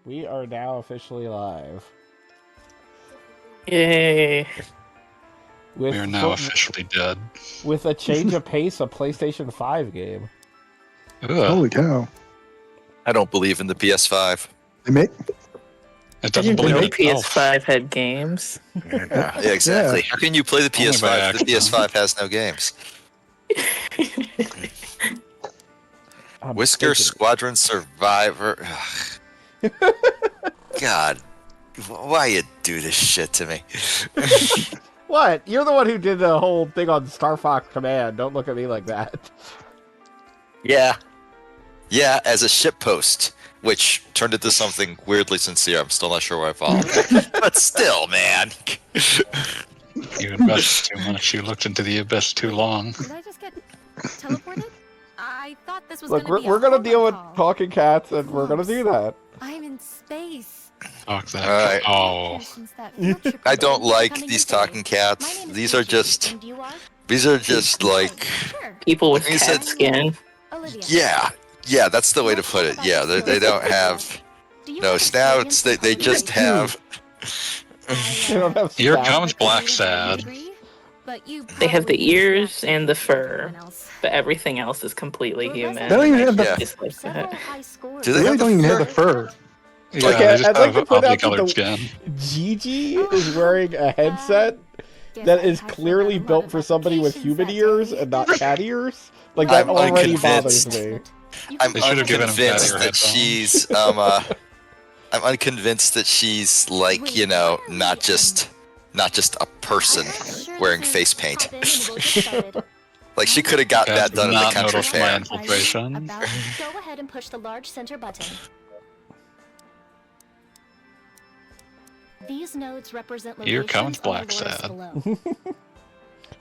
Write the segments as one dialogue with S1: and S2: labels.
S1: We are now officially live.
S2: Yay.
S3: We are now officially dead.
S1: With a change of pace, a PlayStation 5 game.
S3: Ugh.
S4: Holy cow.
S5: I don't believe in the PS5.
S4: They make...
S3: It doesn't believe
S2: know
S3: in itself.
S2: PS5 had games.
S5: Yeah, exactly. How can you play the
S3: Only by
S5: PS5 if the PS5 has no games? Whisker Squadron Survivor. God, why you do this shit to me?
S1: What? You're the one who did the whole thing on Star Fox Command. Don't look at me like that.
S5: Yeah. Yeah, as a shitpost, which turned into something weirdly sincere. I'm still not sure where I followed. But still, man.
S3: You invested too much. You looked into the abyss too long.
S6: Did I just get teleported? I thought this was
S1: Look,
S6: gonna be
S1: we're gonna deal with
S6: call.
S1: talking cats, and we're gonna do that.
S6: I'm in space.
S3: Fuck that.
S5: Alright.
S3: Oh.
S5: I don't like these talking cats. These are just like,
S2: People with
S5: Like you
S2: cat
S5: said-
S2: skin.
S5: yeah, that's the way to put it. Yeah, they don't have no snouts. They just have.
S1: They don't have
S3: Here
S1: stats.
S3: comes Black Sad.
S2: They have the ears and the fur, but everything else is completely human.
S4: They don't even have the...
S5: Yeah.
S2: Just like that.
S5: Do
S4: They
S5: they
S4: really
S5: have
S4: don't even
S5: the
S4: have the fur.
S3: Yeah,
S1: Okay,
S3: they just
S1: I'd like
S3: have
S1: to point out
S3: oddly
S1: that
S3: colored
S1: the-
S3: skin.
S1: Gigi is wearing a headset that is clearly built for somebody with human ears and not cat ears. Like, that
S5: I'm
S1: already bothers
S5: unconvinced.
S1: me.
S5: I'm
S3: They should have given him
S5: unconvinced
S3: fattier
S5: that
S3: headphones.
S5: she's I'm unconvinced that she's like, you know, not just a person wearing face paint. Like, she could have got
S3: Cats
S5: that done
S3: did
S5: at
S3: not
S5: the country
S3: notice my
S5: fair.
S3: infiltration.
S6: Go ahead and push the large center button. These nodes represent
S3: Here
S6: locations
S3: comes
S6: on
S3: Black
S6: the lures
S3: Sad.
S6: below.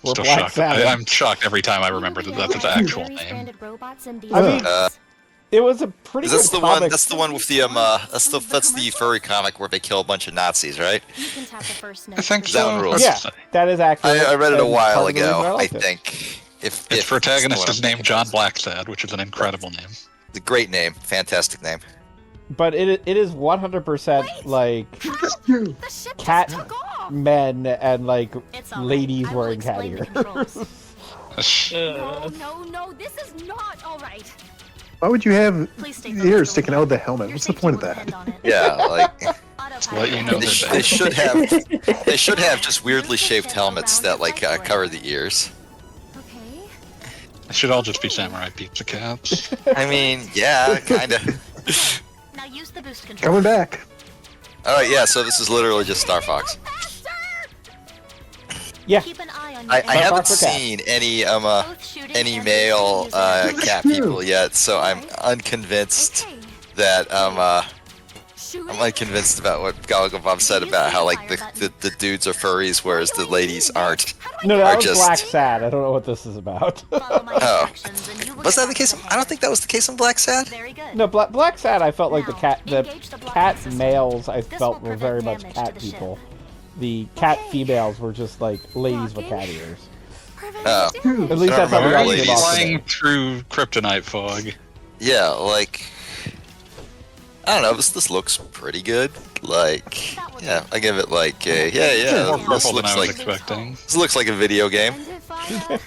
S1: We're
S3: Still
S1: Black
S3: shocked.
S1: Sabbath.
S3: I'm shocked every time I remember that that's its actual
S6: Very
S3: name.
S6: stranded robots in these
S1: I mean,
S6: nodes.
S1: It was a pretty
S5: That's
S1: good
S5: the one.
S1: comic.
S5: That's the one with the that's the furry comic where they kill a bunch of Nazis, right?
S6: You can tap the first node
S3: I think
S6: to
S5: That
S3: so.
S5: one rules.
S1: Yeah, that is accurate.
S5: I read it a
S1: and
S5: while
S1: part of the reason
S5: ago. I
S1: liked it.
S5: think. If
S3: Its protagonist
S5: that's
S3: is
S5: the one I'm
S3: named John Blacksad, which is an incredible name.
S5: thinking of. The great name, fantastic name.
S1: But it is 100% like
S6: The ship
S1: cat
S6: just took off.
S1: men and like
S6: It's all right.
S1: ladies
S6: I will
S1: wearing cat
S6: explain the
S1: ears.
S6: controls. No, this is not all right.
S4: Why would you have
S6: Please stay
S4: the
S6: focused,
S4: ears sticking out of the
S6: Your
S4: helmet? What's the
S6: safety
S4: point of
S6: will
S4: that?
S6: depend on it.
S5: Yeah, like
S3: Let you know
S5: they,
S3: they're
S5: they
S3: bad.
S5: should have just weirdly shaped helmets that like cover the ears.
S6: Okay.
S3: It should all just be samurai pizza cats.
S5: I mean, yeah, kind of.
S6: Now use the boost control.
S4: Coming back.
S5: All right, yeah. So this is literally just Star Fox.
S1: Yeah,
S6: Keep an eye on
S5: I
S6: your
S5: haven't
S1: Fox for cats.
S5: seen any
S6: Both shooting
S5: any
S6: and
S5: male
S6: using-
S5: cat people yet, so I'm unconvinced
S6: Okay.
S5: that
S6: Shooting.
S5: I'm unconvinced about what Galaga Bob said about how like the dudes are furries, whereas the ladies aren't.
S1: no, that
S5: Or
S1: was
S5: just-
S1: Black Sad. I don't know what this is about.
S6: Follow my
S5: Oh.
S6: instructions and you will
S5: Was
S6: get
S5: that the case?
S6: back to
S5: I don't think that was the case in Black Sad.
S6: Very good.
S1: No, Black Sad. I felt like the
S6: Now,
S1: cat
S6: engage the blocking
S1: cat
S6: system.
S1: males. I
S6: This
S1: felt
S6: will
S1: were very
S6: prevent
S1: much
S6: damage to
S1: cat
S6: the ship.
S1: people. The cat
S6: Okay.
S1: females were just like ladies with cat ears.
S5: Oh.
S1: At least that's how
S5: remember
S1: we
S3: Why
S1: got
S3: are you
S5: ladies.
S1: came off
S3: flying
S1: today.
S3: through kryptonite fog?
S5: Yeah, like I don't know. This looks pretty good. Like, yeah, I give it like a
S3: More
S5: This
S3: purple than
S5: looks
S3: I was
S5: like
S3: expecting.
S5: this looks like a video game.
S6: And if I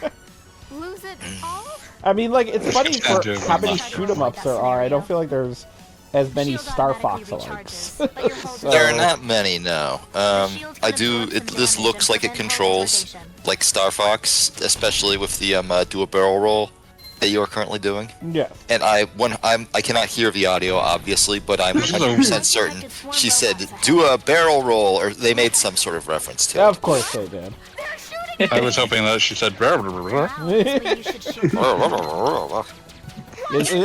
S6: lose it all?
S1: I mean, like, it's funny
S3: It's
S1: for
S3: kind of
S1: how many
S3: much.
S1: shoot 'em ups there are. I don't feel like there's as many
S6: Shield
S1: Star
S6: automatically
S1: Fox
S6: recharges,
S1: alikes.
S6: but your hold
S1: So-
S5: There are not many, no.
S6: shield
S5: I
S6: can
S5: do.
S6: absorb some
S5: This
S6: damage
S5: looks
S6: and
S5: like it
S6: prevent
S5: controls
S6: teleportation.
S5: like Star Fox, especially with the do a barrel roll that you are currently doing.
S1: Yeah.
S5: And I cannot hear the audio obviously, but I'm 100% certain she said do a barrel roll, or they made some sort of reference to it.
S1: Of course they did.
S6: They're shooting
S3: I was hoping that she said.
S6: now. Honestly, you should shoot.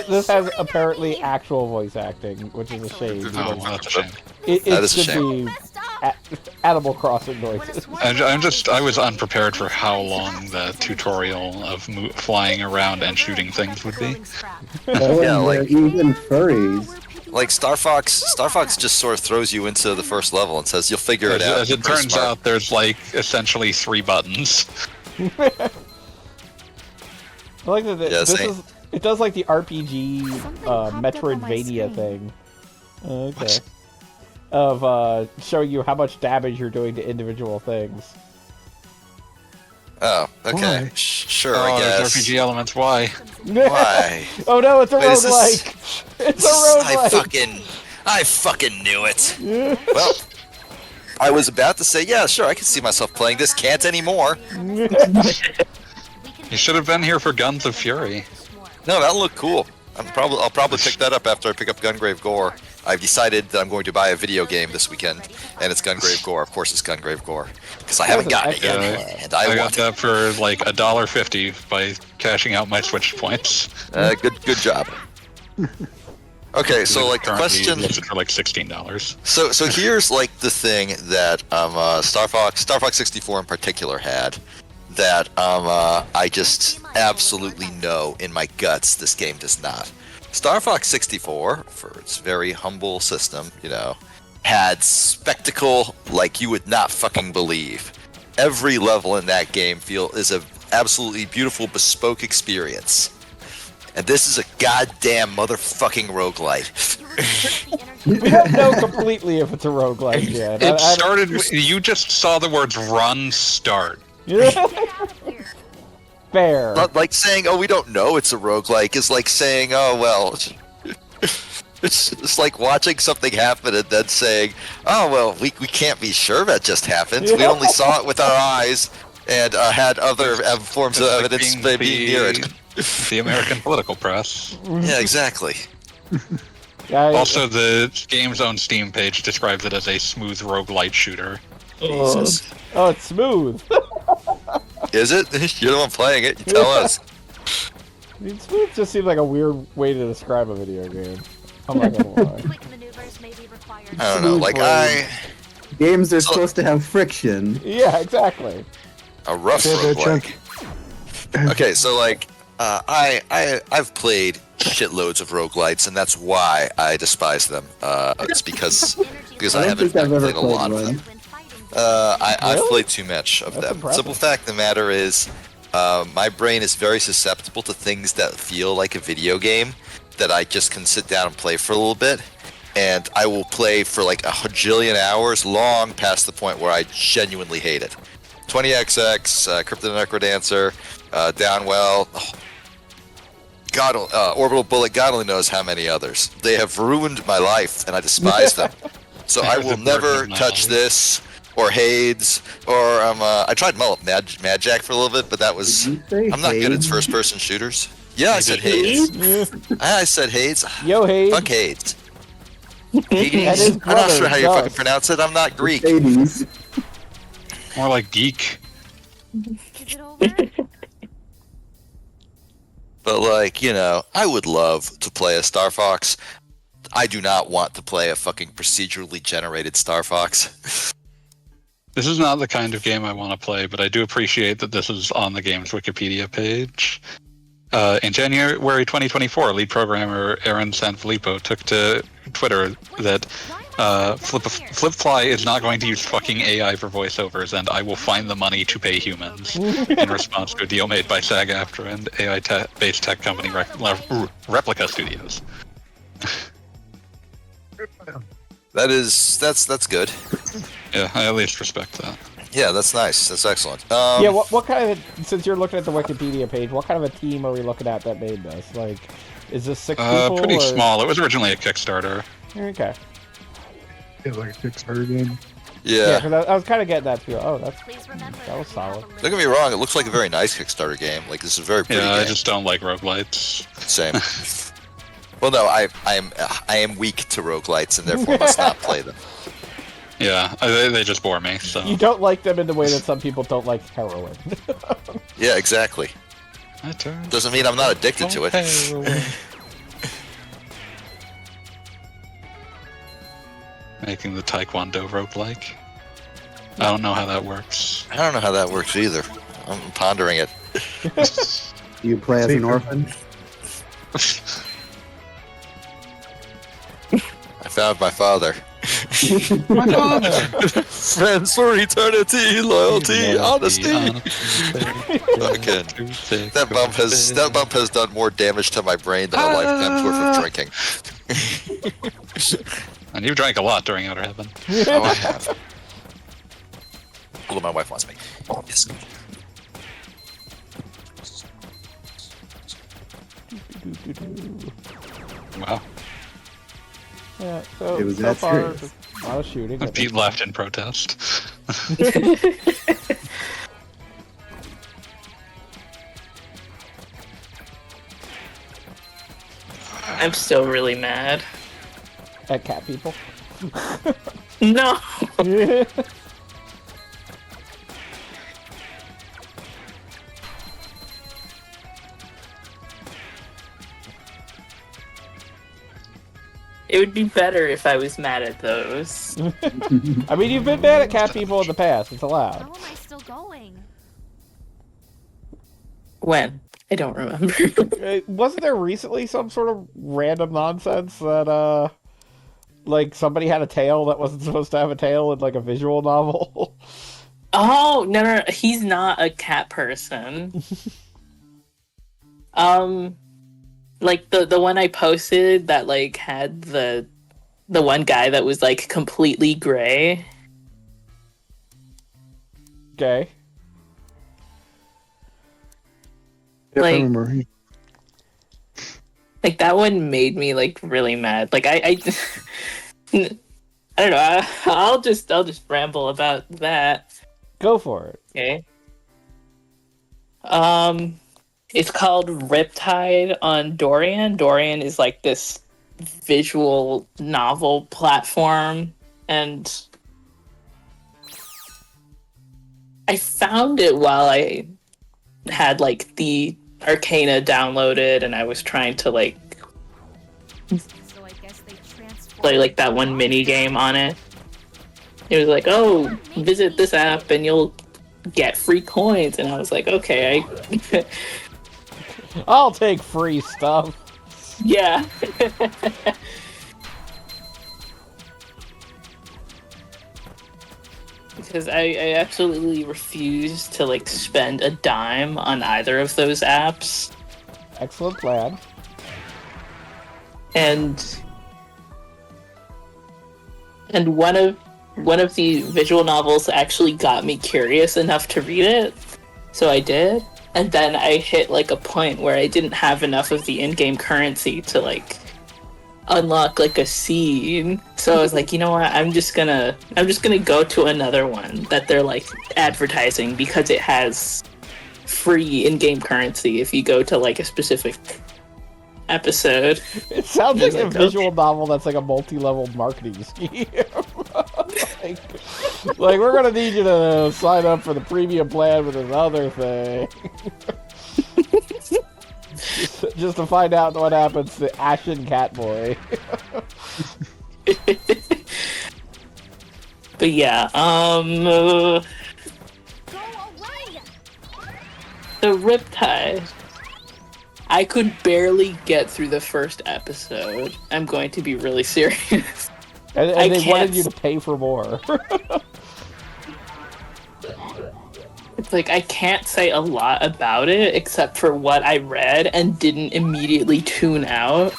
S1: This has apparently actual voice acting, which is a shame.
S3: Oh, well, that's a shame.
S5: That
S1: It
S5: is a
S1: should
S5: shame.
S1: be
S6: Messed up.
S1: Animal Crossing noises.
S3: I was unprepared for how long the tutorial of flying around and shooting things would be.
S4: Oh,
S5: Yeah,
S4: and
S5: like-
S4: they're even furries.
S5: Like Star Fox just sort of throws you into the first level and says you'll figure it out.
S3: As it
S5: You're pretty
S3: turns
S5: smart.
S3: out, there's like essentially 3 buttons.
S1: I like that
S5: Yeah,
S1: this
S5: same.
S1: is. It does like the RPG
S6: Something popped up on my
S1: Metroidvania
S6: screen.
S1: thing. Okay.
S3: What?
S1: of showing you how much damage you're doing to individual things.
S5: Oh, okay.
S4: Why?
S5: Sure,
S3: Oh,
S5: I
S3: there's
S5: guess.
S3: RPG elements. Why?
S5: Why?
S1: Oh no, it's a
S5: Wait, is this-
S1: roguelike! It's a roguelike!
S5: I fucking knew it. Well, I was about to say, yeah, sure, I can see myself playing this. Can't anymore.
S3: You should have been here for Guns of Fury.
S5: No, that'll look cool. I'll probably pick that up after I pick up Gungrave Gore. I've decided that I'm going to buy a video game this weekend, and it's Gungrave Gore. Of course, it's Gungrave Gore because I haven't gotten it yet, and
S3: I
S5: I
S3: got
S5: want it.
S3: that for like $1.50 by cashing out my Switch points.
S5: Good job. Okay, so like the
S3: Currently
S5: question.
S3: listed for like $16.
S5: So here's like the thing that Star Fox 64 in particular had that I just absolutely know in my guts this game does not. Star Fox 64, for its very humble system, had spectacle like you would not fucking believe. Every level in that game is a absolutely beautiful bespoke experience. And this is a goddamn motherfucking roguelite.
S1: We don't know completely if it's a roguelike yet.
S3: It started. You just saw the words "run," "start."
S1: Fair.
S5: Not like saying, oh, we don't know it's a roguelike is like saying, oh, well, it's like watching something happen and then saying, oh, well, we can't be sure that just happened. We only saw it with our eyes and had other forms of
S3: It's like
S5: evidence
S3: being
S5: being near it.
S3: The American political press.
S5: Yeah, exactly.
S3: Also, the game's own Steam page describes it as a smooth roguelite shooter.
S5: Jesus.
S1: Oh, it's smooth.
S5: Is it? You're the one playing it. You tell us.
S1: I mean, smooth just seems like a weird way to describe a video game. I'm not gonna lie.
S6: Quick maneuvers may be required.
S5: I don't know. Like,
S4: Games are supposed to have friction.
S1: Yeah, exactly.
S5: a rough roguelike. Okay, so like, I've played shitloads of roguelites, and that's why I despise them. It's because I
S4: don't
S5: haven't
S4: think I've ever
S5: played a lot of
S4: played
S5: them.
S4: one.
S5: I've
S1: Really?
S5: played too much of
S1: That's
S5: them.
S1: impressive.
S5: Simple fact of the matter is, my brain is very susceptible to things that feel like a video game that I just can sit down and play for a little bit. And I will play for like 100 hours, long past the point where I genuinely hate it. 20XX, Cryptid Necrodancer, Downwell, Orbital Bullet, God only knows how many others. They have ruined my life, and I despise them. So I will never touch this, or Hades, or I tried Mad Jack for a little bit, but that was...
S4: Did you say
S5: I'm not good at
S4: Hades?
S5: first-person shooters. Yeah, I said Hades. I said Hades.
S1: Yo, Hades.
S5: Fuck Hades.
S1: And his
S5: Hades. I'm not
S1: brother,
S5: sure how you
S1: Gus.
S5: fucking pronounce it. I'm not Greek.
S4: Hades.
S3: More like geek.
S6: Is it over?
S5: But like, I would love to play a Star Fox. I do not want to play a fucking procedurally generated Star Fox.
S3: This is not the kind of game I want to play, but I do appreciate that this is on the game's Wikipedia page. In January 2024, lead programmer Aaron Sanfilippo took to Twitter that Flipfly is not going to use fucking AI for voiceovers, and I will find the money to pay humans, in response to a deal made by SAG-AFTRA and AI-based tech company Replica Studios.
S5: That's good.
S3: Yeah, I at least respect that.
S5: Yeah, that's nice. That's excellent.
S1: Yeah, what kind of since you're looking at the Wikipedia page, what kind of a team are we looking at that made this? Like, is this 6 people?
S3: Pretty
S1: or...
S3: small. It was originally a Kickstarter.
S1: Okay.
S4: It's like a Kickstarter game.
S5: Yeah.
S1: Because I was kind of getting that feel. Oh,
S6: Please remember
S1: that was solid.
S5: Don't get me wrong. It looks like a very nice Kickstarter game. Like this is a very pretty
S3: Yeah, I
S5: game.
S3: just don't like roguelites.
S5: Same. Well, no, I am weak to roguelites and therefore must not play them.
S3: Yeah, they just bore me. So
S1: You don't like them in the way that some people don't like heroin.
S5: Yeah, exactly.
S3: I turned
S5: Doesn't mean I'm not addicted to it.
S3: heroin. Making the Taekwondo roguelike. I don't know how that works.
S5: I don't know how that works either. I'm pondering it.
S4: Do you play as an orphan?
S5: I found my father.
S3: My father!
S5: Friends for eternity, loyalty, honesty. Fucking. That bump has done more damage to my brain than a lifetime's worth of drinking.
S3: And you drank a lot during Outer Heaven.
S5: Oh, I have. Although my wife wants me. Yes.
S3: Wow.
S1: Yeah, so,
S4: It was
S1: so
S4: that
S1: far,
S4: serious.
S1: just a lot of shooting.
S3: Pete left in protest.
S2: I'm still really mad.
S1: At cat people.
S2: No. It would be better if I was mad at those.
S1: I mean, you've been mad at cat people in the past. It's allowed.
S6: How am I still going?
S2: When? I don't remember.
S1: Wasn't there recently some sort of random nonsense that, like, somebody had a tail that wasn't supposed to have a tail in, like, a visual novel?
S2: Oh, no, he's not a cat person. Like, the one I posted that, like, had the one guy that was, like, completely gray.
S1: Okay.
S4: Yeah,
S2: Like-
S4: I remember.
S2: Like, that one made me, like, really mad. Like, I don't know, I'll just ramble about that.
S1: Go for it.
S2: Okay. It's called Riptide on Dorian. Dorian is like this visual novel platform, and I found it while I had like the Arcana downloaded, and I was trying to like
S6: So I guess they transform.
S2: play like that one mini game on it. It was like, oh, visit this app and you'll get free coins, and I was like, okay,
S1: I'll take free stuff.
S2: yeah. Because I absolutely refuse to like spend a dime on either of those apps.
S1: Excellent plan.
S2: And one of the visual novels actually got me curious enough to read it, so I did. And then I hit like a point where I didn't have enough of the in-game currency to like unlock like a scene. So I was like, you know what? I'm just gonna go to another one that they're like advertising because it has free in-game currency if you go to like a specific episode.
S1: It sounds like a
S2: Okay.
S1: visual novel that's like a multi-level marketing scheme. like, we're gonna need you to sign up for the premium plan with this other thing. just to find out what happens to Ashen Catboy.
S2: But yeah,
S6: Go away!
S2: the Riptide. I could barely get through the first episode. I'm going to be really serious.
S1: And
S2: I
S1: they
S2: can't
S1: wanted you to pay for more.
S2: It's like I can't say a lot about it except for what I read and didn't immediately tune out.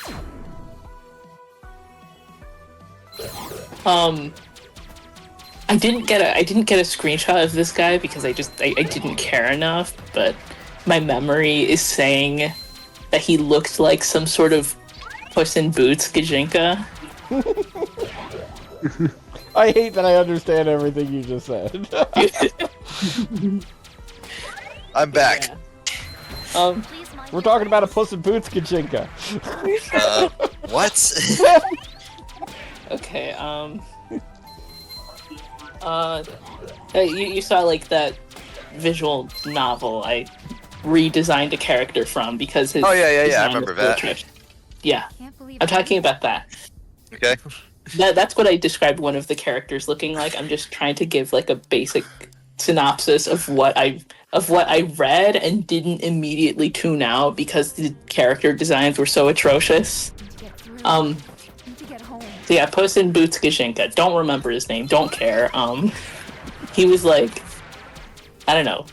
S2: I didn't get a screenshot of this guy because I didn't care enough, but my memory is saying that he looked like some sort of Puss in Boots Gajinka.
S1: I hate that I understand everything you just said.
S5: I'm back.
S2: Yeah.
S6: Please mind
S1: We're
S6: your
S1: talking about a
S6: words.
S1: Puss in Boots Kachinka.
S5: What?
S2: Okay, you saw like that visual novel I redesigned a character from because his
S5: Oh, yeah, I
S2: design
S5: remember
S2: was
S5: that.
S2: atrocious. Yeah,
S6: Can't believe
S2: I'm talking about that.
S5: Okay.
S2: That's what I described one of the characters looking like. I'm just trying to give like a basic synopsis of what I read and didn't immediately tune out because the character designs were so atrocious.
S6: Need to get through. Need to get home.
S2: So yeah, Puss in Boots Gajinka. Don't remember his name. Don't care. He was like, I don't know,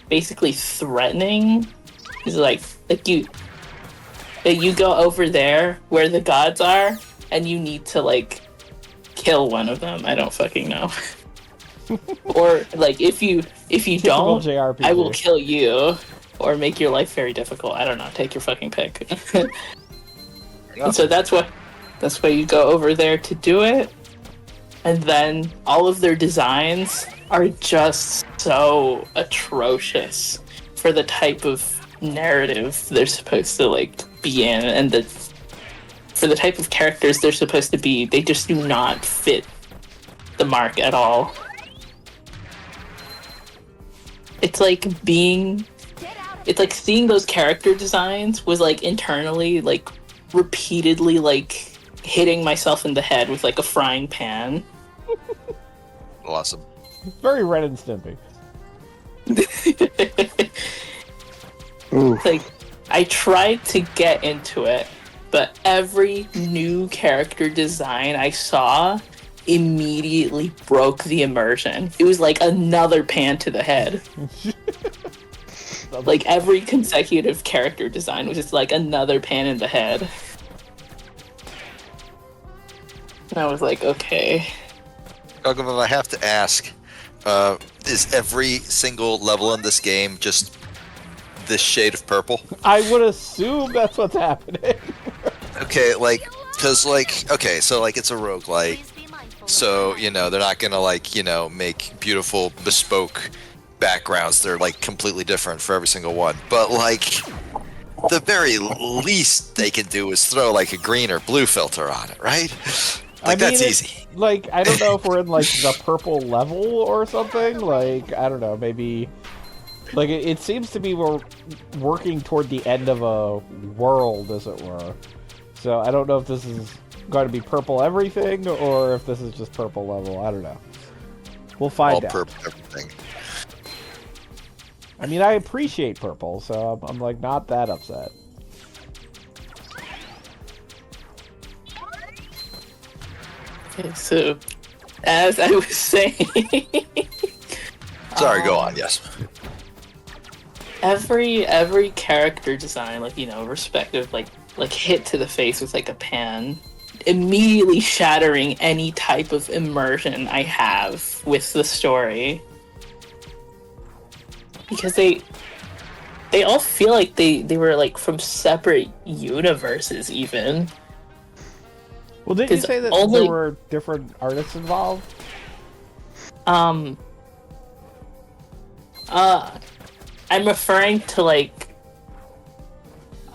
S2: basically threatening. He's like you go over there where the gods are, and you need to like kill one of them. I don't fucking know. Or like if you don't,
S1: JRPG.
S2: I will kill you or make your life very difficult. I don't know. Take your fucking pick. And so that's why you go over there to do it. And then all of their designs are just so atrocious for the type of narrative they're supposed to like be in, and for the type of characters they're supposed to be. They just do not fit the mark at all. It's like seeing those character designs was like internally like repeatedly like hitting myself in the head with like a frying pan.
S5: Awesome.
S1: Very Ren and Stimpy.
S2: Like, I tried to get into it, but every new character design I saw immediately broke the immersion. It was like another pan to the head. Like, every consecutive character design was just like another pan in the head. And I was like, okay.
S5: Gogum, I have to ask, is every single level in this game just this shade of purple?
S1: I would assume that's what's happening.
S5: Okay, like, because, like, okay, so, like, it's a roguelike, so, you know, they're not gonna, like, you know, make beautiful, bespoke backgrounds. They're, like, completely different for every single one. But, like, the very least they can do is throw, like, a green or blue filter on it, right? Like, that's easy.
S1: Like, I don't know if we're in, like, the purple level or something. Like, I don't know, maybe... Like, it seems to be we're working toward the end of a world, as it were. So I don't know if this is going to be purple everything, or if this is just purple level. I don't know. We'll find out.
S5: All purple everything.
S1: I mean, I appreciate purple, so I'm like, not that upset.
S2: Okay, so, as I was saying...
S5: Sorry, go on, yes.
S2: Every character design, like, you know, respective, like hit to the face with like a pan, immediately shattering any type of immersion I have with the story. Because they all feel like they were like from separate universes even.
S1: Well, didn't you say that there were different artists involved?
S2: I'm referring to like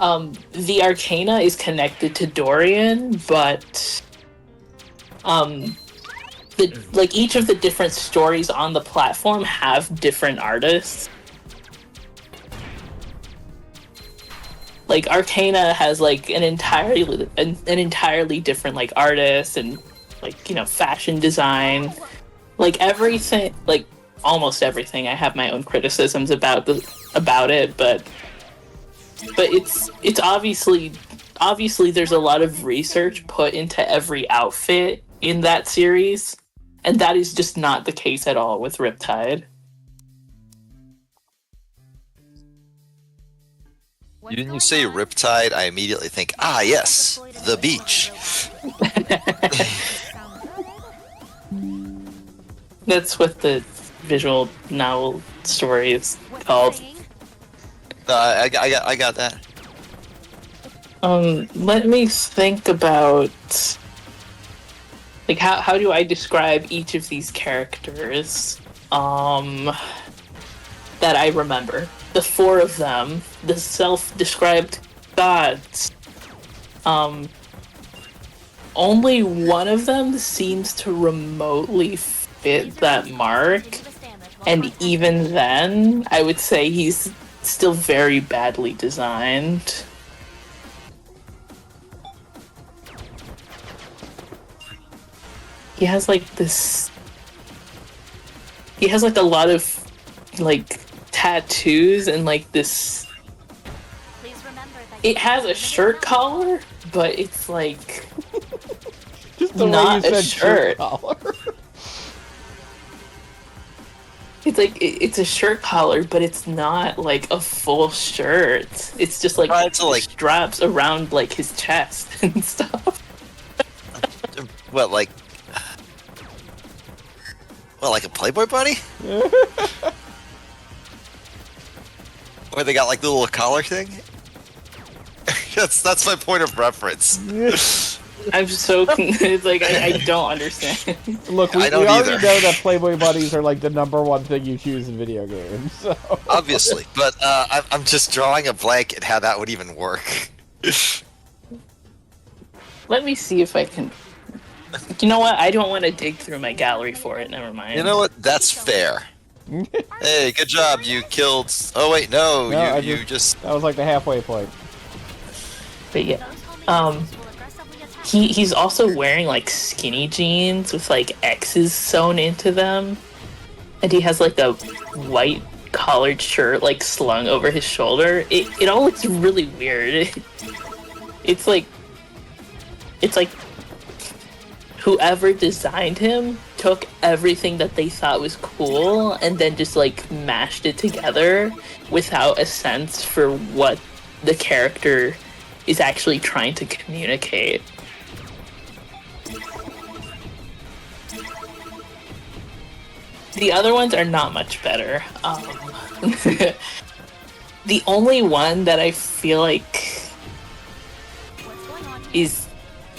S2: the Arcana is connected to Dorian, but like each of the different stories on the platform have different artists. Like Arcana has like an entirely different like artist and like, you know, fashion design, like everything, like almost everything. I have my own criticisms about it, but it's obviously there's a lot of research put into every outfit in that series, and that is just not the case at all with Riptide.
S5: Didn't you say Riptide? I immediately think, yes, the beach.
S2: That's what the visual novel story is called.
S5: I got that.
S2: Let me think about like how do I describe each of these characters that I remember. The four of them, the self-described gods. Only one of them seems to remotely fit that mark, and even then, I would say he's still very badly designed. He has like this... He has like a lot of like tattoos and like this... It has a shirt collar, but it's like
S1: Just the
S2: not
S1: way you
S2: a
S1: said
S2: shirt.
S1: collar.
S2: It's like it's a shirt collar, but it's not like a full shirt. It's just like, straps around like his chest and stuff.
S5: What, like Well, like a Playboy bunny? Where they got like the little collar thing? that's my point of reference.
S2: I'm so it's like I don't understand.
S1: Look, we
S5: I don't
S1: already
S5: either.
S1: know that Playboy bunnies are like the #1 thing you choose in video games. So.
S5: Obviously, but I'm just drawing a blank at how that would even work.
S2: Let me see if I can. You know what? I don't want to dig through my gallery for it. Never mind.
S5: You know what? That's fair. Hey, good job. You killed. Oh wait, no,
S1: No,
S5: you just.
S1: That was like the halfway point.
S2: But yeah, he's also wearing like skinny jeans with like X's sewn into them, and he has like a white collared shirt like slung over his shoulder. It all looks really weird. It's like whoever designed him took everything that they thought was cool and then just like mashed it together without a sense for what the character is actually trying to communicate. The other ones are not much better. The only one that I feel like is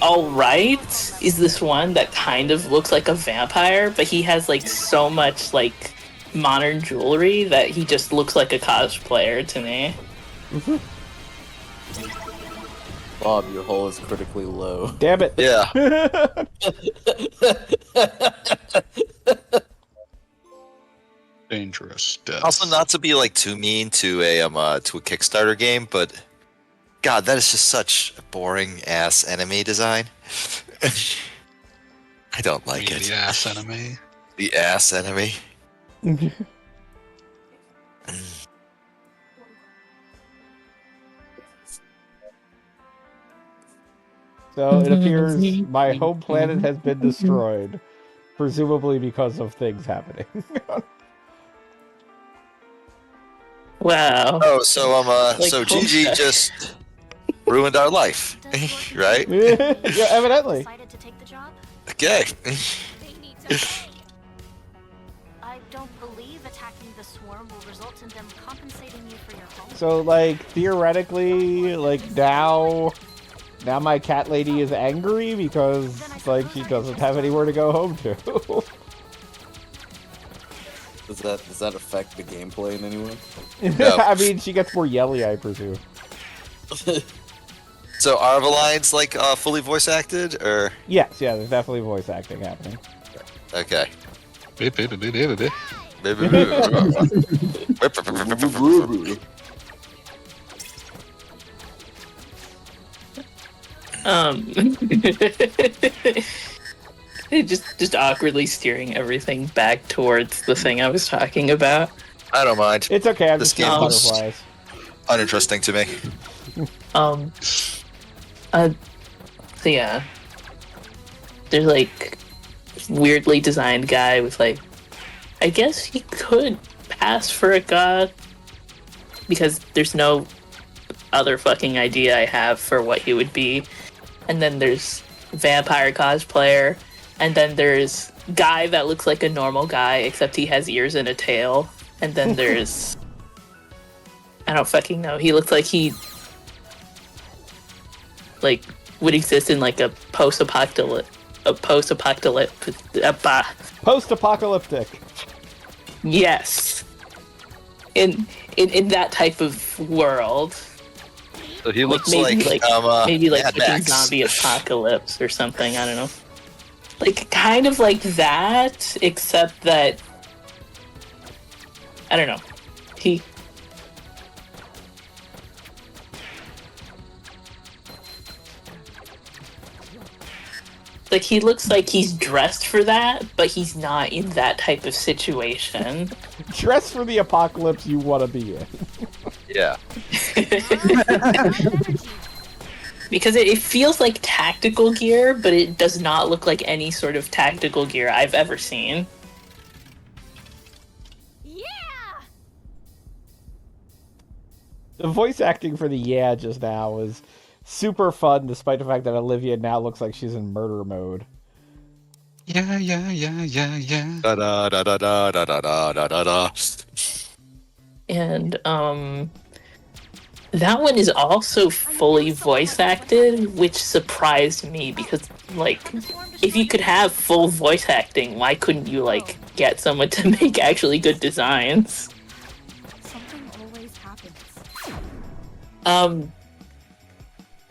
S2: alright is this one that kind of looks like a vampire, but he has like so much like modern jewelry that he just looks like a cosplayer to me.
S7: Bob, your hole is critically low.
S1: Damn it.
S5: Yeah.
S3: Dangerous death.
S5: Also, not to be like too mean to a Kickstarter game, but God, that is just such a boring ass enemy design. I don't like it.
S3: The ass enemy.
S5: The ass enemy.
S1: So it appears my home planet has been destroyed, presumably because of things happening.
S2: Wow.
S5: Oh, so
S2: Like
S5: so
S2: home
S5: Gigi
S2: tech.
S5: just ruined our life, right?
S1: Yeah, evidently.
S6: Decided to take the job?
S5: Okay.
S6: They need to pay. I don't believe attacking the swarm will result in them compensating you for your home.
S1: So, like, theoretically, like, now my cat lady is angry because, like, she doesn't have anywhere to go home to.
S7: Does that affect the gameplay in any way?
S5: No.
S1: I mean, she gets more yelly, I presume.
S5: So are the lines like fully voice acted, or
S1: Yes, yeah, there's definitely voice acting happening.
S5: okay?
S3: Beep, beep, beep, beep, beep.
S2: just awkwardly steering everything back towards the thing I was talking about.
S5: I don't mind.
S1: It's okay, I'm
S5: This
S1: just getting
S5: game looks-
S1: butterflies.
S5: Uninteresting to me.
S2: So yeah, there's like weirdly designed guy with like, I guess he could pass for a god because there's no other fucking idea I have for what he would be. And then there's vampire cosplayer, and then there's guy that looks like a normal guy except he has ears and a tail, and then there's I don't fucking know. He looks like he like would exist in like a post-apocalyptic
S1: Post-apocalyptic.
S2: yes. In that type of world.
S5: So he looks
S2: maybe
S5: like
S2: maybe like
S5: Mad
S2: fucking
S5: Max.
S2: zombie apocalypse or something, I don't know. Like kind of like that, except that I don't know. He like he looks like he's dressed for that, but he's not in that type of situation.
S1: Dress for the apocalypse you want to be in.
S5: Yeah.
S2: Because it feels like tactical gear, but it does not look like any sort of tactical gear I've ever seen.
S6: Yeah!
S1: The voice acting for the yeah just now was super fun, despite the fact that Olivia now looks like she's in murder mode.
S3: Yeah.
S5: Da da da da da da da da da da.
S2: And that one is also fully voice acted, which surprised me because, like, if you could have full voice acting, why couldn't you, like, get someone to make actually good designs?
S6: Something always happens.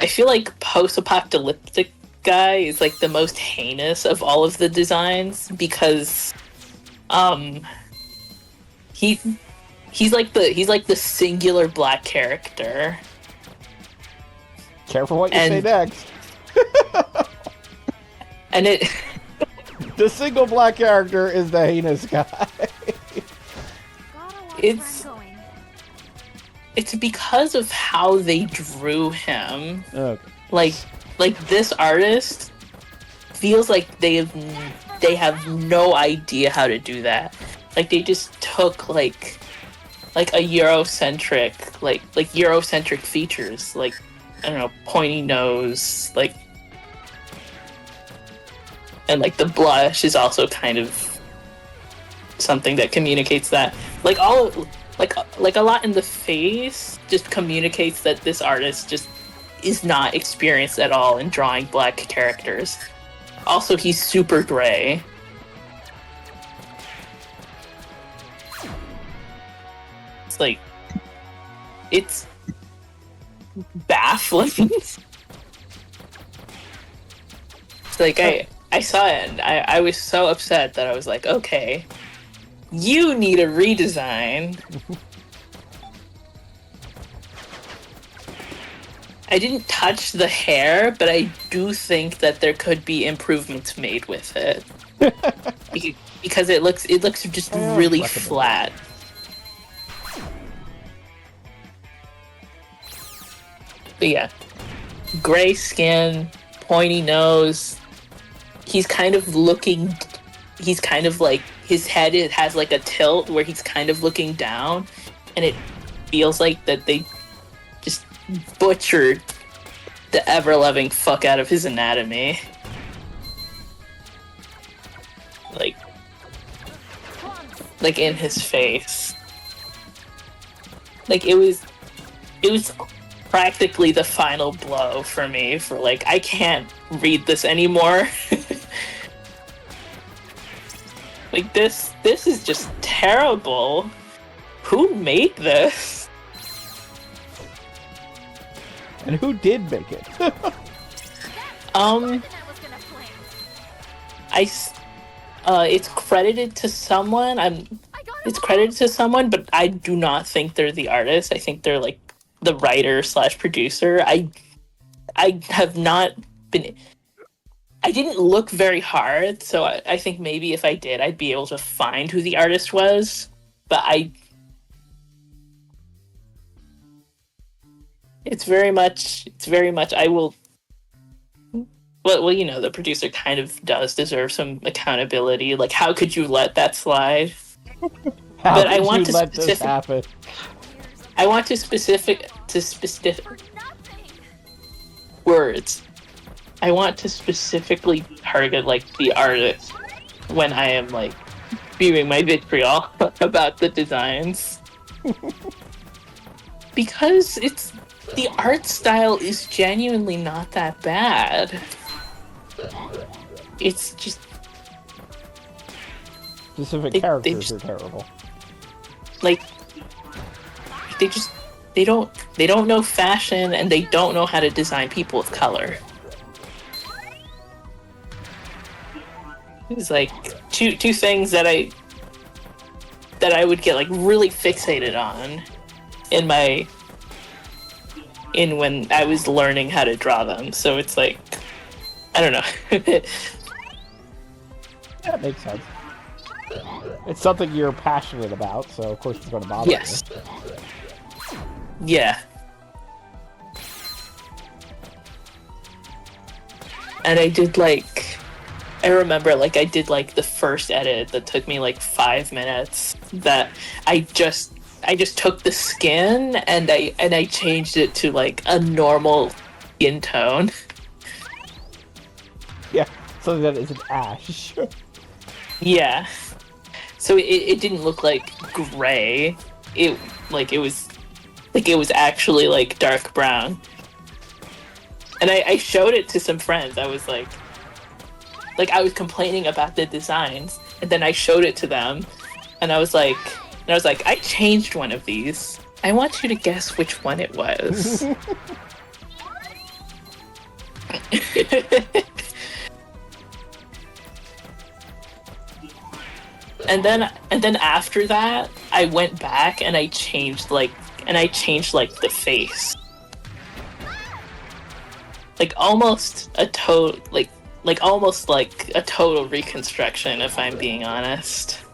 S2: I feel like post-apocalyptic guy is like the most heinous of all of the designs because he's like the singular black character.
S1: Careful what you say next.
S2: And it
S1: The single black character is the heinous guy.
S2: it's because of how they drew him.
S1: Okay.
S2: Like this artist feels like they have no idea how to do that. Like they just took like a Eurocentric like Eurocentric features, like, I don't know, pointy nose, like, and like the blush is also kind of something that communicates that. Like like a lot in the face just communicates that this artist just is not experienced at all in drawing black characters. Also, he's super gray. It's like, it's baffling. It's like, I saw it and I was so upset that I was like, okay, you need a redesign. I didn't touch the hair, but I do think that there could be improvements made with it. Because it looks just really flat. But yeah, gray skin, pointy nose. He's kind of like, his head has like a tilt where he's kind of looking down, and it feels like that they just butchered the ever-loving fuck out of his anatomy. Like in his face. Like it was practically the final blow for me for like, I can't read this anymore. Like this is just terrible. Who made this?
S1: And who did make it?
S2: It's credited to someone. It's credited to someone, but I do not think they're the artist. I think they're like the writer / producer. I have not been. I didn't look very hard, so I think maybe if I did, I'd be able to find who the artist was. But It's very much. I will. Well, you know, the producer kind of does deserve some accountability. Like, how could you let that slide?
S1: How could you let this happen?
S2: I want to specific words. I want to specifically target like the artist when I am like spewing my vitriol about the designs, because the art style is genuinely not that bad. It's just
S1: specific characters are terrible.
S2: Like they don't know fashion, and they don't know how to design people with color. It's like two things that I would get like really fixated on when I was learning how to draw them. So it's like, I don't know.
S1: That makes sense. It's something you're passionate about, so of course it's going to bother you.
S2: Yeah. And I remember I did like the first edit that took me like 5 minutes, that I just took the skin and I changed it to like a normal skin tone.
S1: Yeah. something that isn't ash.
S2: Yeah. So it didn't look like gray. It was actually like dark brown. And I showed it to some friends. I was like I was complaining about the designs, and then I showed it to them, and I was like, I changed one of these. I want you to guess which one it was. And then after that, I went back and I changed the face. Like almost a total reconstruction, if I'm being honest.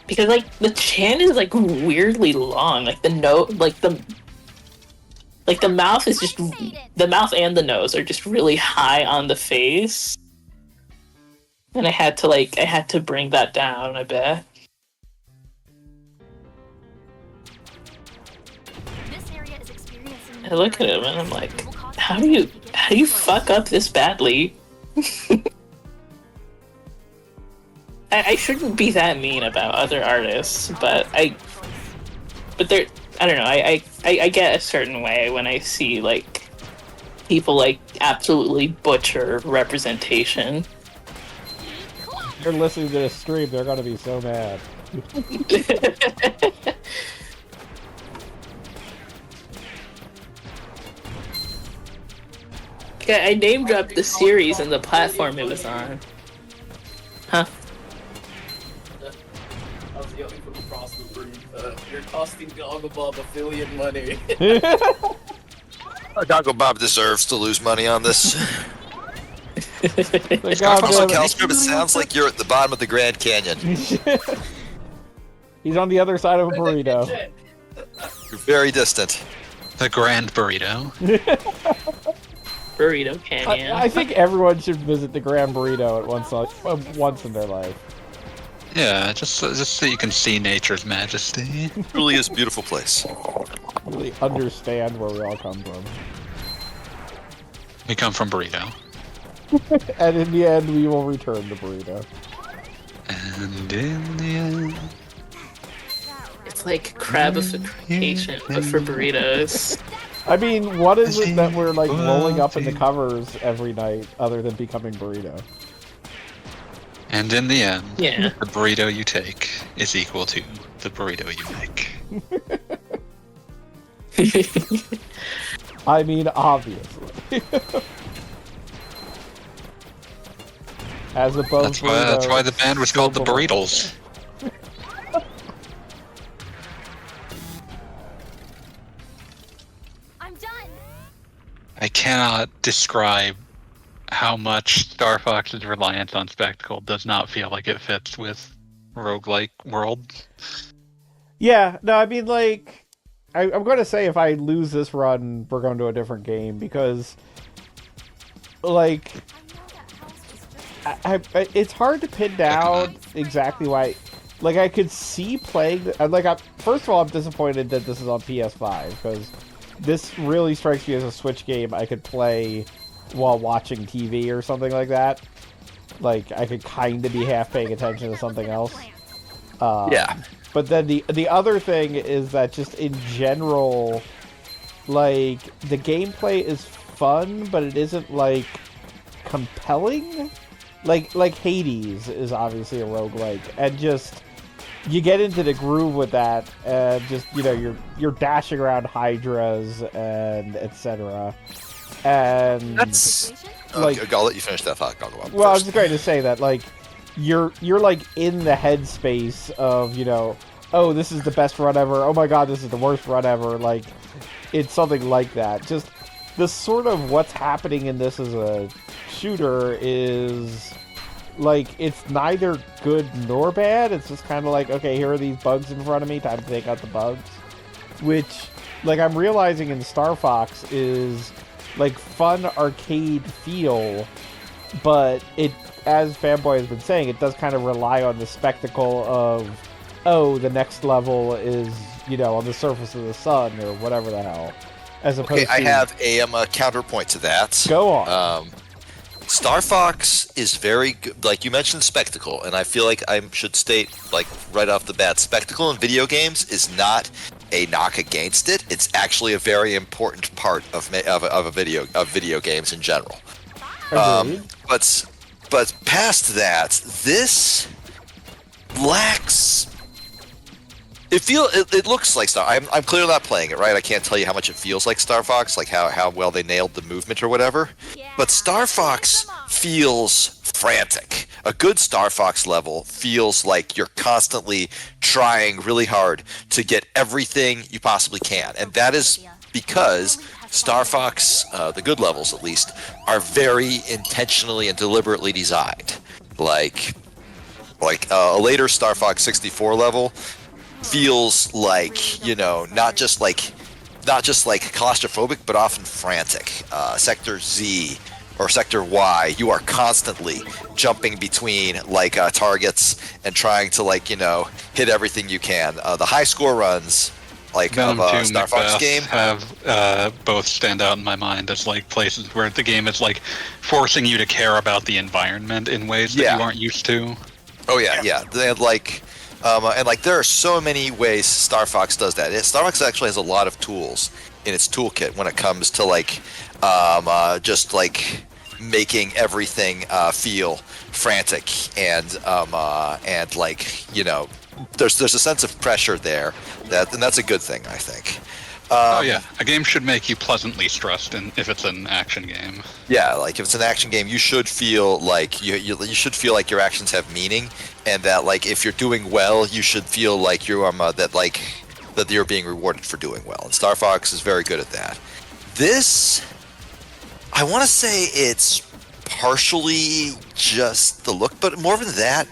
S2: Because like the chin is like weirdly long, like the mouth is just the mouth and the nose are just really high on the face. And I had to bring that down a bit. I look at him and I'm like, how do you fuck up this badly? I shouldn't be that mean about other artists, but I don't know, I get a certain way when I see like people like absolutely butcher representation.
S1: They're listening to this stream, they're gonna be so mad.
S2: Yeah, I name dropped the series and the platform it was on. Huh?
S7: I was yelling from across the room. You're costing Gogglebob affiliate money.
S5: Goggle Bob deserves to lose money on this.
S1: Like,
S5: Also, Caliscrub, it sounds like you're at the bottom of the Grand Canyon.
S1: He's on the other side of a burrito.
S5: You're very distant.
S3: The Grand Burrito.
S2: Burrito Canyon.
S1: I think everyone should visit the Grand Burrito at once in their life.
S3: Yeah, just so you can see nature's majesty.
S5: It really is a beautiful place.
S1: Really understand where we all come from.
S3: We come from Burrito.
S1: And in the end, we will return the burrito.
S3: And in the end...
S2: It's like crabification, but for burritos.
S1: I mean, what is it that we're like rolling up in the covers every night other than becoming burrito?
S3: And in the end,
S2: Yeah.
S3: the burrito you take is equal to the burrito you make.
S1: I mean, obviously. As opposed
S3: That's why the band was called the Burritos.
S6: I'm done.
S3: I cannot describe how much Star Fox's reliance on spectacle does not feel like it fits with roguelike world.
S1: Yeah, no, I mean, like, I'm going to say if I lose this run, we're going to a different game, because, like, it's hard to pin down exactly why. Like, I could see playing, first of all, I'm disappointed that this is on PS5, because this really strikes me as a Switch game I could play while watching TV or something like that. Like, I could kind of be half paying attention to something else.
S5: Yeah.
S1: But then the other thing is that just in general, like, the gameplay is fun, but it isn't, like, compelling. Like Hades is obviously a roguelike, and just, you get into the groove with that, and just, you know, you're dashing around hydras and etc. And
S5: That's...
S1: like,
S5: I'll let you finish that thought, Goggle Bob.
S1: well, I was
S5: first.
S1: just going to say that, like, you're like in the headspace of, you know, oh, this is the best run ever, oh my god, this is the worst run ever, like, it's something like that. Just the sort of what's happening in this as a shooter is, like, it's neither good nor bad, it's just kind of like, okay, here are these bugs in front of me, time to take out the bugs. Which, like, I'm realizing in Star Fox is, like, fun arcade feel, but it, as Fanboy has been saying, it does kind of rely on the spectacle of, oh, the next level is, you know, on the surface of the sun, or whatever the hell. As opposed
S5: Okay, I
S1: to...
S5: have a counterpoint to that.
S1: Go on.
S5: Star Fox is very good. Like you mentioned, spectacle, and I feel like I should state, like right off the bat, spectacle in video games is not a knock against it. It's actually a very important part of video games in general.
S1: Agreed.
S5: But past that, this lacks. It looks like Star. I'm clearly not playing it, right? I can't tell you how much it feels like Star Fox, like how well they nailed the movement or whatever. But Star Fox feels frantic. A good Star Fox level feels like you're constantly trying really hard to get everything you possibly can, and that is because Star Fox, the good levels at least, are very intentionally and deliberately designed. Like a later Star Fox 64 level feels like, you know, not just like claustrophobic, but often frantic. Sector Z or Sector Y, you are constantly jumping between like targets and trying to, like, you know, hit everything you can. The high score runs like of a Star Fox game
S3: have both stand out in my mind as like places where the game is like forcing you to care about the environment in ways that you aren't used to.
S5: Oh yeah. They have like and like there are so many ways Star Fox does that. Star Fox actually has a lot of tools in its toolkit when it comes to like just like making everything feel frantic and like, you know, there's a sense of pressure there and that's a good thing, I think.
S3: A game should make you pleasantly stressed, and if it's an action game.
S5: Yeah, like if it's an action game, you should feel like you should feel like your actions have meaning, and that like if you're doing well, you should feel like you're that you're being rewarded for doing well. And Star Fox is very good at that. This, I want to say it's partially just the look, but more than that,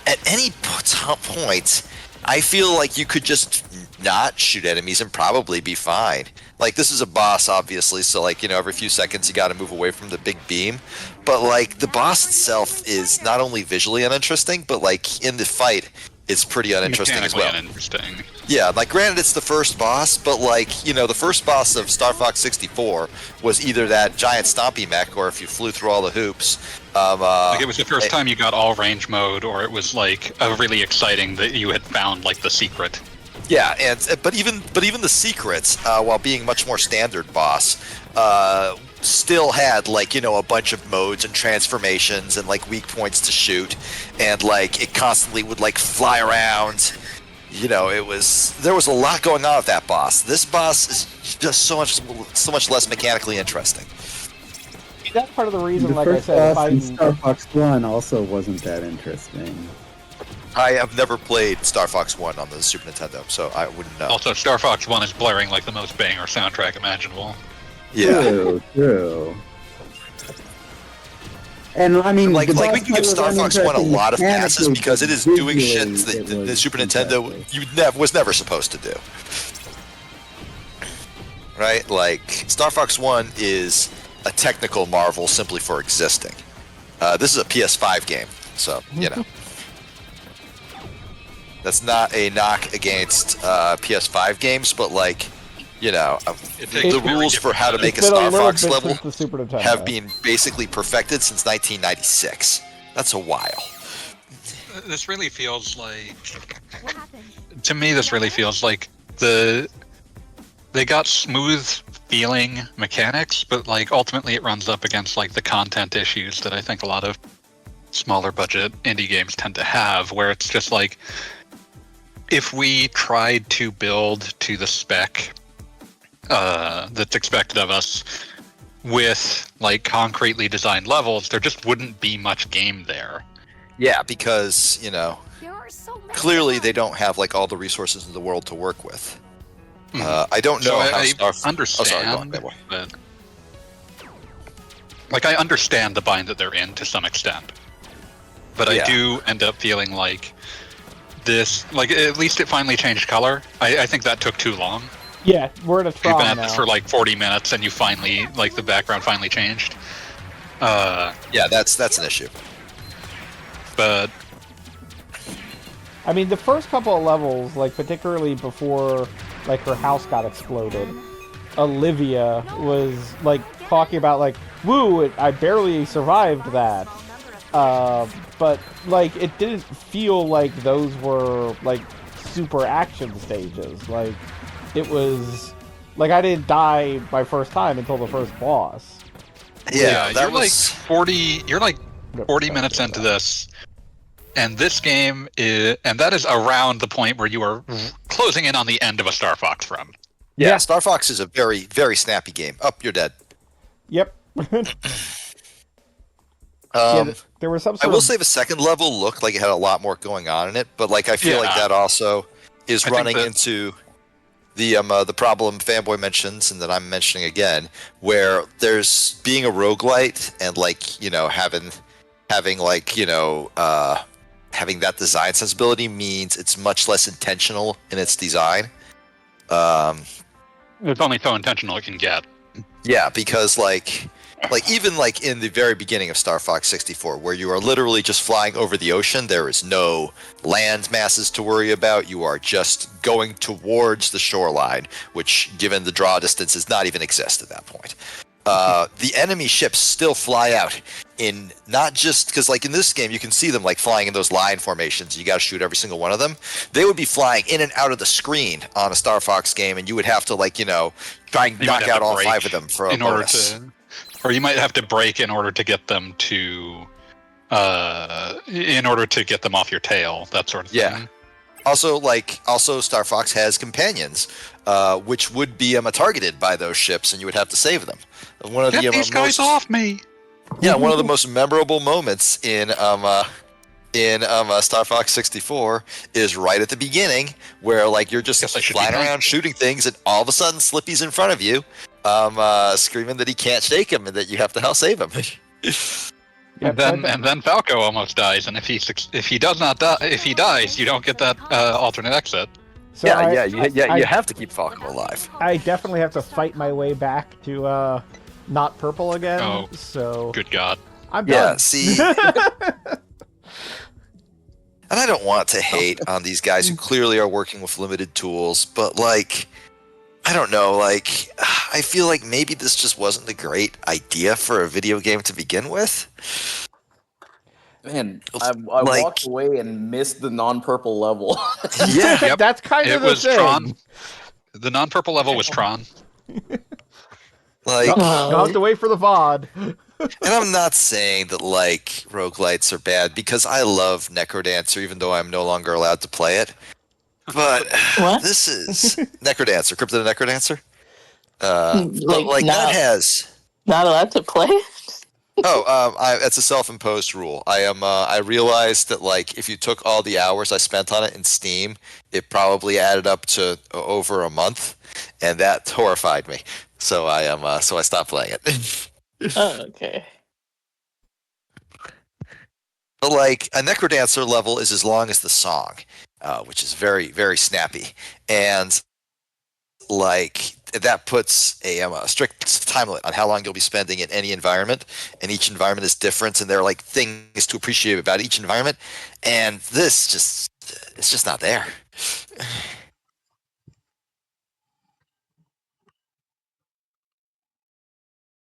S5: at any point, I feel like you could just not shoot enemies and probably be fine. Like, this is a boss, obviously, so like, you know, every few seconds you gotta move away from the big beam. But like, the boss itself is not only visually uninteresting, but like, in the fight, it's pretty uninteresting as well.
S3: Uninteresting.
S5: Yeah, like, granted it's the first boss, but like, you know, the first boss of Star Fox 64 was either that giant stompy mech, or if you flew through all the hoops.
S3: Like, it was the first time you got all range mode, or it was like really exciting that you had found like the secret.
S5: Yeah, but even the secrets, while being much more standard boss, still had, like, you know, a bunch of modes and transformations and like weak points to shoot, and like it constantly would like fly around. You know, there was a lot going on with that boss. This boss is just so much less mechanically interesting.
S1: That's part of the reason,
S4: The
S1: like I
S4: first
S1: said,
S4: boss in Star Fox 1 also wasn't that interesting.
S5: I have never played Star Fox 1 on the Super Nintendo, so I wouldn't know.
S3: Also, Star Fox 1 is blaring like the most banger soundtrack imaginable.
S5: Yeah.
S4: True. And I mean,
S5: Like
S4: the
S5: we
S4: boss
S5: can give
S4: fight
S5: Star
S4: was
S5: Fox 1 a lot of passes
S4: uninteresting,
S5: because it is
S4: but
S5: doing shit
S4: visually
S5: that
S4: it
S5: the
S4: was
S5: Super Nintendo
S4: impressive.
S5: was never supposed to do. Right? Like, Star Fox 1 is a technical marvel simply for existing. This is a PS5 game, so, you know. That's not a knock against PS5 games, but like, you know, the rules for how to make a Star Fox level have been basically perfected since 1996. That's a while.
S3: This really feels like,
S6: What happened?
S3: to me, this really feels like they got smooth feeling mechanics, but like ultimately it runs up against like the content issues that I think a lot of smaller budget indie games tend to have, where it's just like, if we tried to build to the spec that's expected of us with like concretely designed levels, there just wouldn't be much game there.
S5: Yeah, because, you know,
S6: There are so many
S5: clearly
S6: of
S5: they
S6: them.
S5: don't have like all the resources in the world to work with. I don't know
S3: So
S5: how
S3: I
S5: Star
S3: understand,
S5: Oh, sorry, go on, Playboy.
S3: but like I understand the bind that they're in to some extent, but
S5: Yeah.
S3: I do end up feeling like this, like at least it finally changed color. I think that took too long.
S1: Yeah, we're at a
S3: We've been
S1: trial
S3: at
S1: now.
S3: this for like 40 minutes, and you finally, like, the background finally changed.
S5: Yeah, that's an issue.
S3: But
S1: I mean, the first couple of levels, like particularly before like her house got exploded, Olivia was like talking about like I barely survived that. But like it didn't feel like those were like super action stages. Like it was like I didn't die my first time until the first boss.
S5: Yeah, that
S3: you're
S5: was
S3: like 40. You're like 40 minutes into this, and this game is, and that is around the point where you are closing in on the end of a Star Fox run.
S5: yeah. Star Fox is a very, very snappy game. Up, you're dead.
S1: Yep. There was some
S5: I
S1: sort
S5: will
S1: of...
S5: say the second level looked like it had a lot more going on in it, but like I feel like that also is running into the problem Fanboy mentions and that I'm mentioning again, where there's being a roguelite and like, you know, having like, you know, having that design sensibility means it's much less intentional in its design.
S3: It's only so intentional it can get.
S5: Yeah, because like even like in the very beginning of Star Fox 64, where you are literally just flying over the ocean, there is no land masses to worry about. You are just going towards the shoreline, which, given the draw distance, does not even exist at that point. The enemy ships still fly out in not just because like in this game you can see them like flying in those line formations. You got to shoot every single one of them. They would be flying in and out of the screen on a Star Fox game, and you would have to like, you know, try and knock out all 5 of them for a bonus.
S3: Or you might have to break in order to get them to, in order to get them off your tail, that sort of thing.
S5: Yeah. Also, Star Fox has companions, which would be targeted by those ships, and you would have to save them. One of
S3: Get these guys off me!
S5: Yeah, one of the most memorable moments in Star Fox 64 is right at the beginning, where like you're just flying around shooting things, and all of a sudden Slippy's in front of you, screaming that he can't shake him and that you have to help save him.
S3: And then Falco almost dies, and if he does not die, if he dies, you don't get that alternate exit.
S1: So
S5: you have to keep Falco alive.
S1: I definitely have to fight my way back to not purple again.
S3: Oh,
S1: so
S3: good God!
S1: I'm done.
S5: Yeah, see. And I don't want to hate on these guys who clearly are working with limited tools, but like, I don't know, like, I feel like maybe this just wasn't a great idea for a video game to begin with.
S7: Man, I walked away and missed the non-purple level.
S5: Yeah,
S3: Yep.
S1: That's kind of the thing.
S3: Tron. The non-purple level was Tron.
S5: Like,
S1: You'll have to wait for the VOD.
S5: and I'm not saying that like roguelites are bad because I love Necrodancer, even though I'm no longer allowed to play it. But this is Necrodancer, Crypt of the Necrodancer. That has
S2: not allowed to play.
S5: It's a self-imposed rule. I realized that like if you took all the hours I spent on it in Steam, it probably added up to over a month, and that horrified me. So I stopped playing it.
S2: Oh, okay.
S5: But like a Necrodancer level is as long as the song, which is very, very snappy, and like that puts a strict time limit on how long you'll be spending in any environment, and each environment is different, and there are like things to appreciate about each environment, and it's just not there.